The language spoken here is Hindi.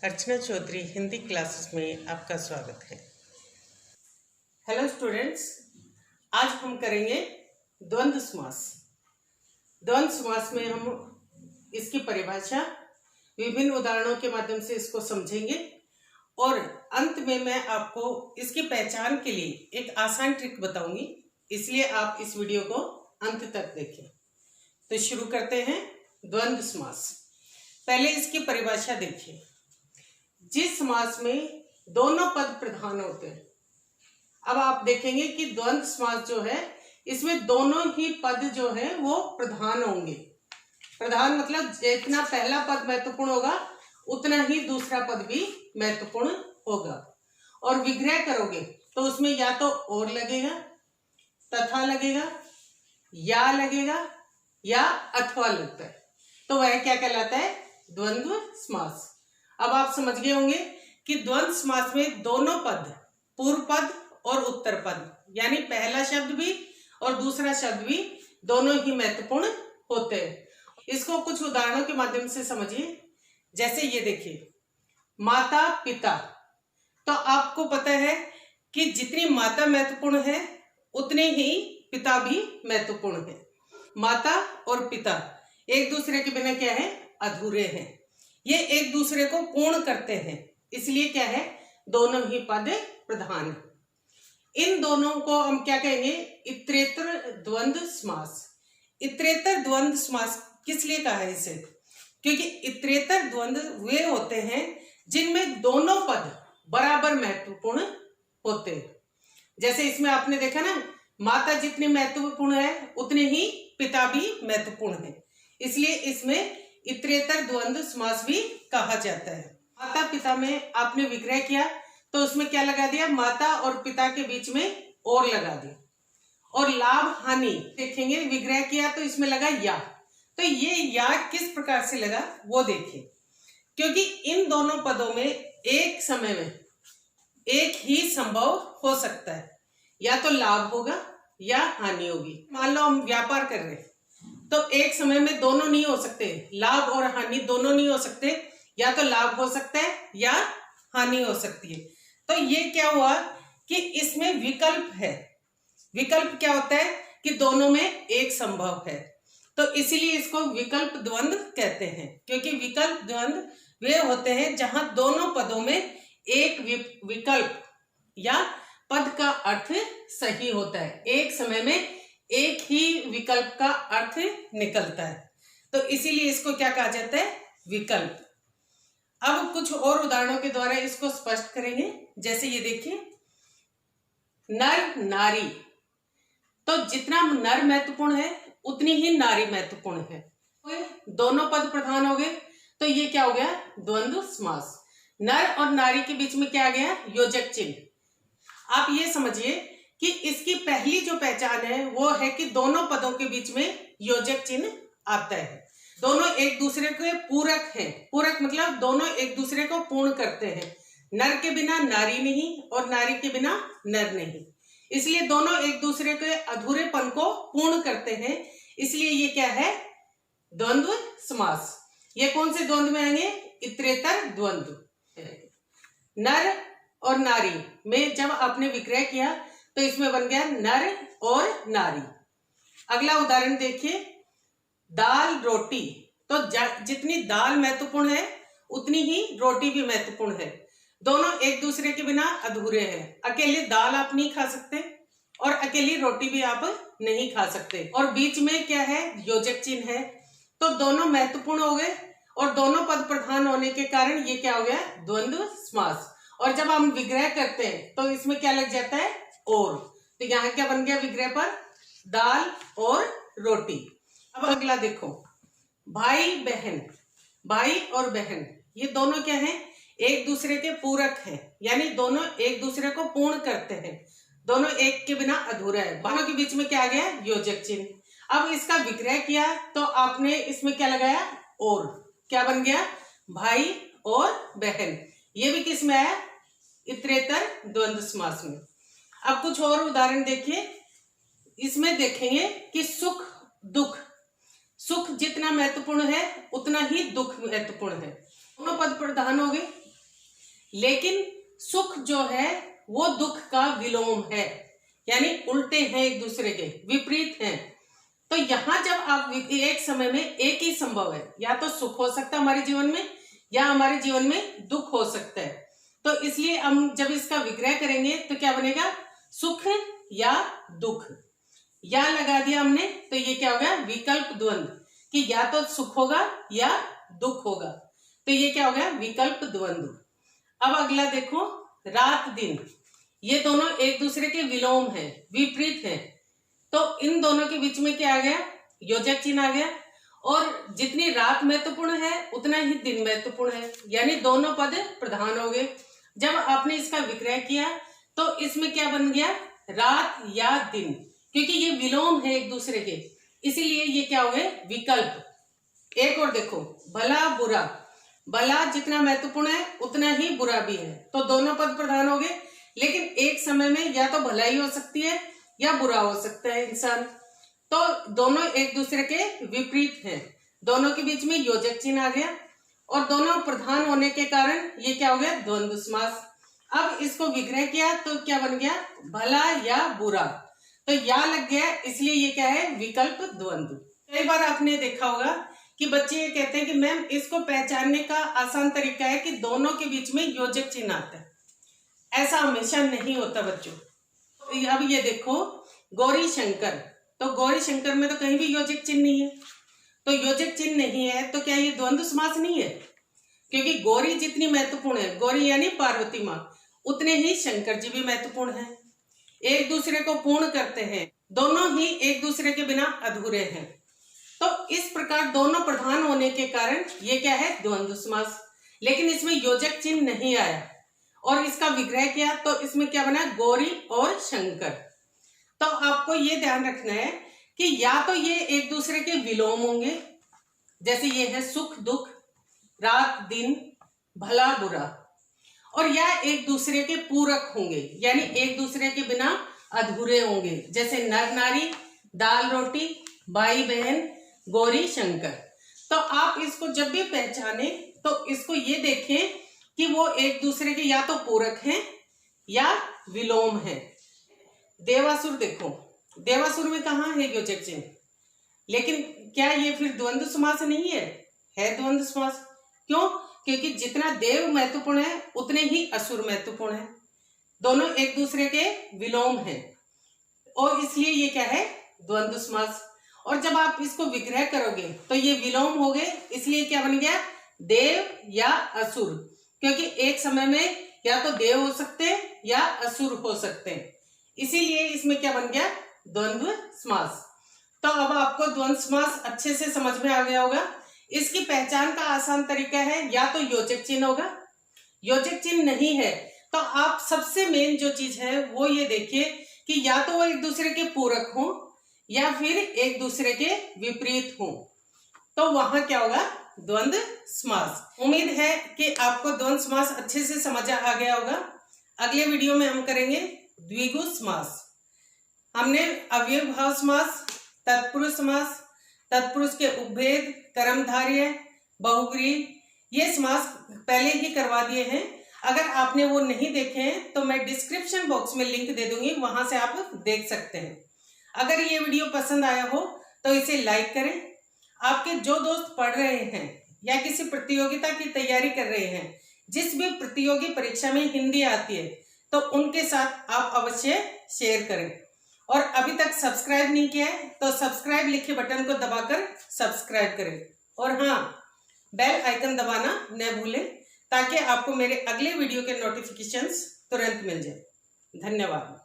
अर्चना चौधरी हिंदी क्लासेस में आपका स्वागत है। हेलो स्टूडेंट्स, आज हम करेंगे द्वंद्व समास। द्वंद्व समास में हम इसकी परिभाषा विभिन्न उदाहरणों के माध्यम से इसको समझेंगे और अंत में मैं आपको इसकी पहचान के लिए एक आसान ट्रिक बताऊंगी, इसलिए आप इस वीडियो को अंत तक देखें। तो शुरू करते हैं द्वंद्व समास। पहले इसकी परिभाषा देखिए। जिस समास में दोनों पद प्रधान होते हैं, अब आप देखेंगे कि द्वंद्व समास जो है इसमें दोनों ही पद जो है वो प्रधान होंगे। प्रधान मतलब जितना पहला पद महत्वपूर्ण होगा उतना ही दूसरा पद भी महत्वपूर्ण होगा। और विग्रह करोगे तो उसमें या तो और लगेगा, तथा लगेगा, या लगेगा या अथवा लगता है, तो वह क्या कहलाता है? द्वंद्व समास। अब आप समझ गए होंगे कि द्वंद्व समास में दोनों पद, पूर्व पद और उत्तर पद, यानी पहला शब्द भी और दूसरा शब्द भी दोनों ही महत्वपूर्ण होते हैं। इसको कुछ उदाहरणों के माध्यम से समझिए। जैसे ये देखिए, माता पिता। तो आपको पता है कि जितनी माता महत्वपूर्ण है उतने ही पिता भी महत्वपूर्ण है। माता और पिता एक दूसरे के बिना क्या है? अधूरे हैं। ये एक दूसरे को पूर्ण करते हैं, इसलिए क्या है? दोनों ही पद प्रधान है। इन दोनों को हम क्या कहेंगे? इतरेतर द्वंद्व समास। इतरेतर द्वंद्व समास किस लिए कहा है इसे? क्योंकि इतरेतर द्वंद्व वे होते हैं जिनमें दोनों पद बराबर महत्वपूर्ण होते हैं। जैसे इसमें आपने देखा ना, माता जितनी महत्वपूर्ण है उतने ही पिता भी महत्वपूर्ण है, इसलिए इसमें इतरेतर द्वंद्व समास भी कहा जाता है। माता पिता में आपने विग्रह किया तो उसमें क्या लगा दिया? माता और पिता के बीच में और लगा दिया। और लाभ हानि देखेंगे, विग्रह किया तो इसमें लगा या। तो ये या किस प्रकार से लगा वो देखिए। क्योंकि इन दोनों पदों में एक समय में एक ही संभव हो सकता है, या तो लाभ होगा या हानि होगी। मान लो हम व्यापार कर रहे हैं तो एक समय में दोनों नहीं हो सकते, लाभ और हानि दोनों नहीं हो सकते। या तो लाभ हो सकता है या हानि हो सकती है। तो ये क्या हुआ कि इसमें विकल्प है। विकल्प क्या होता है? कि दोनों में एक संभव है, तो इसीलिए इसको विकल्प द्वंद्व कहते हैं। क्योंकि विकल्प द्वंद्व वे होते हैं जहां दोनों पदों में एक विकल्प या पद का अर्थ सही होता है, एक समय में एक ही विकल्प का अर्थ निकलता है, तो इसीलिए इसको क्या कहा जाता है? विकल्प। अब कुछ और उदाहरणों के द्वारा इसको स्पष्ट करेंगे। जैसे ये देखिए, नर नारी। तो जितना नर महत्वपूर्ण है उतनी ही नारी महत्वपूर्ण है। दोनों पद प्रधान हो गए, तो ये क्या हो गया? द्वंद्व समास। नर और नारी के बीच में क्या आ गया? योजक चिन्ह। आप ये समझिए कि इसकी पहली जो पहचान है वो है कि दोनों पदों के बीच में योजक चिन्ह आता है। दोनों एक दूसरे के पूरक हैं। पूरक मतलब दोनों एक दूसरे को पूर्ण करते हैं। नर के बिना नारी नहीं और नारी के बिना नर नहीं, इसलिए दोनों एक दूसरे के अधूरेपन को पूर्ण करते हैं, इसलिए ये क्या है? द्वंद्व समास। ये कौन से द्वंद्व में आएंगे? इतरेतर द्वंद्व। नर और नारी में जब आपने विग्रह किया तो इसमें बन गया नर और नारी। अगला उदाहरण देखिए, दाल रोटी। तो जितनी दाल महत्वपूर्ण है उतनी ही रोटी भी महत्वपूर्ण है। दोनों एक दूसरे के बिना अधूरे हैं। अकेले दाल आप नहीं खा सकते और अकेली रोटी भी आप नहीं खा सकते, और बीच में क्या है? योजक चिन्ह है, तो दोनों महत्वपूर्ण हो गए और दोनों पद प्रधान होने के कारण ये क्या हो गया? द्वंद्व समास। और जब हम विग्रह करते हैं तो इसमें क्या लग जाता है? और। तो यहाँ क्या बन गया विग्रह पर? दाल और रोटी। अब अगला देखो, भाई बहन। भाई और बहन ये दोनों क्या हैं? एक दूसरे के पूरक हैं, यानी दोनों एक दूसरे को पूर्ण करते हैं। दोनों एक के बिना अधूरा है। दोनों के बीच में क्या आ गया? योजक चिन्ह। अब इसका विग्रह किया तो आपने इसमें क्या लगाया? और। क्या बन गया? भाई और बहन। ये भी किस में आया? इतरेतर द्वंद्व समास में। अब कुछ और उदाहरण देखिए। इसमें देखेंगे कि सुख दुख। सुख जितना महत्वपूर्ण है उतना ही दुख महत्वपूर्ण है। दोनों पद प्रधान हो गए, लेकिन सुख जो है वो दुख का विलोम है, यानी उल्टे हैं, एक दूसरे के विपरीत हैं। तो यहां जब आप एक समय में एक ही संभव है, या तो सुख हो सकता है हमारे जीवन में या हमारे जीवन में दुख हो सकता है। तो इसलिए हम जब इसका विग्रह करेंगे तो क्या बनेगा, सुख या दुख। या लगा दिया हमने तो ये क्या होगा, विकल्प द्वंद्व, कि या तो सुख होगा या दुख होगा। तो ये क्या हो गया, विकल्प द्वंद्व। अब अगला देखो, रात दिन, ये दोनों एक दूसरे के विलोम हैं, विपरीत हैं। तो इन दोनों के बीच में क्या आ गया, योजक चिन्ह आ गया। और जितनी रात महत्वपूर्ण है उतना ही दिन महत्वपूर्ण है, यानी दोनों पद प्रधान हो गए। जब आपने इसका विग्रह किया तो इसमें क्या बन गया, रात या दिन, क्योंकि ये विलोम है एक दूसरे के, इसीलिए ये क्या हो गए, विकल्प। एक और देखो, भला बुरा, भला जितना महत्वपूर्ण है उतना ही बुरा भी है, तो दोनों पद प्रधान हो गए। लेकिन एक समय में या तो भलाई हो सकती है या बुरा हो सकता है इंसान, तो दोनों एक दूसरे के विपरीत हैं। दोनों के बीच में योजक चिन्ह आ गया और दोनों प्रधान होने के कारण ये क्या हो गया, द्वंद्व समास। अब इसको विग्रह किया तो क्या बन गया, भला या बुरा, तो या लग गया, इसलिए ये क्या है, विकल्प द्वंद्व। कई बार आपने देखा होगा कि बच्चे ये कहते हैं कि मैम इसको पहचानने का आसान तरीका है कि दोनों के बीच में योजक चिन्ह आता है। ऐसा हमेशा नहीं होता बच्चों। अब ये देखो, गौरी शंकर, तो गौरी शंकर में तो कहीं भी योजक चिन्ह नहीं है। तो योजक चिन्ह नहीं है तो क्या ये द्वंद्व समास नहीं है, क्योंकि गौरी जितनी महत्वपूर्ण है, गौरी यानी पार्वती माँ, उतने ही शंकर जी भी महत्वपूर्ण हैं, एक दूसरे को पूर्ण करते हैं, दोनों ही एक दूसरे के बिना अधूरे हैं। तो इस प्रकार दोनों प्रधान होने के कारण ये क्या है, द्वंद्व समास। लेकिन इसमें योजक चिन्ह नहीं आया और इसका विग्रह किया तो इसमें क्या बना, गौरी और शंकर। तो आपको ये ध्यान रखना है कि या तो ये एक दूसरे के विलोम होंगे, जैसे ये है सुख दुख, रात दिन, भला बुरा, और या एक दूसरे के पूरक होंगे, यानी एक दूसरे के बिना अधूरे होंगे, जैसे नर नारी, दाल रोटी, भाई बहन, गौरी शंकर। तो आप इसको जब भी पहचाने तो इसको ये देखें कि वो एक दूसरे के या तो पूरक हैं या विलोम हैं। देवासुर देखो, देवासुर में कहाँ है योजक चिन्ह, लेकिन क्या ये फिर द्वंद्व समास नहीं है, है द्वंद्व समास। क्यों, क्योंकि जितना देव महत्वपूर्ण है उतने ही असुर महत्वपूर्ण है, दोनों एक दूसरे के विलोम हैं, और इसलिए ये क्या है, द्वंद्व समास। और जब आप इसको विग्रह करोगे तो ये विलोम हो गए, इसलिए क्या बन गया, देव या असुर, क्योंकि एक समय में या तो देव हो सकते हैं या असुर हो सकते हैं, इसीलिए इसमें क्या बन गया, द्वंद्व समास। तो अब आपको द्वंद्व समास अच्छे से समझ में आ गया होगा। इसकी पहचान का आसान तरीका है, या तो योजक चिन्ह होगा, योजक चिन्ह नहीं है तो आप सबसे मेन जो चीज है वो ये देखिए कि या तो वो एक दूसरे के पूरक हों या फिर एक दूसरे के विपरीत हों, तो वहां क्या होगा, द्वंद्व समास। उम्मीद है कि आपको द्वंद्व समास अच्छे से समझ आ गया होगा। अगले वीडियो में हम करेंगे द्विगु समास। हमने अव्ययभाव समास, तत्पुरुष समास, तत्पुरुष के उपभेद, कर्मधारय, बहुव्रीहि, ये समास पहले ही करवा दिए हैं। अगर आपने वो नहीं देखे हैं तो मैं डिस्क्रिप्शन बॉक्स में लिंक दे दूंगी, वहां से आप देख सकते हैं। अगर ये वीडियो पसंद आया हो तो इसे लाइक करें। आपके जो दोस्त पढ़ रहे हैं या किसी प्रतियोगिता की तैयारी कर रहे हैं, जिस भी प्रतियोगी परीक्षा में हिंदी आती है, तो उनके साथ आप अवश्य शेयर करें। और अभी तक सब्सक्राइब नहीं किया है तो सब्सक्राइब लिखे बटन को दबाकर सब्सक्राइब करें, और हाँ, बेल आइकन दबाना न भूलें ताकि आपको मेरे अगले वीडियो के नोटिफिकेशंस तुरंत मिल जाए। धन्यवाद।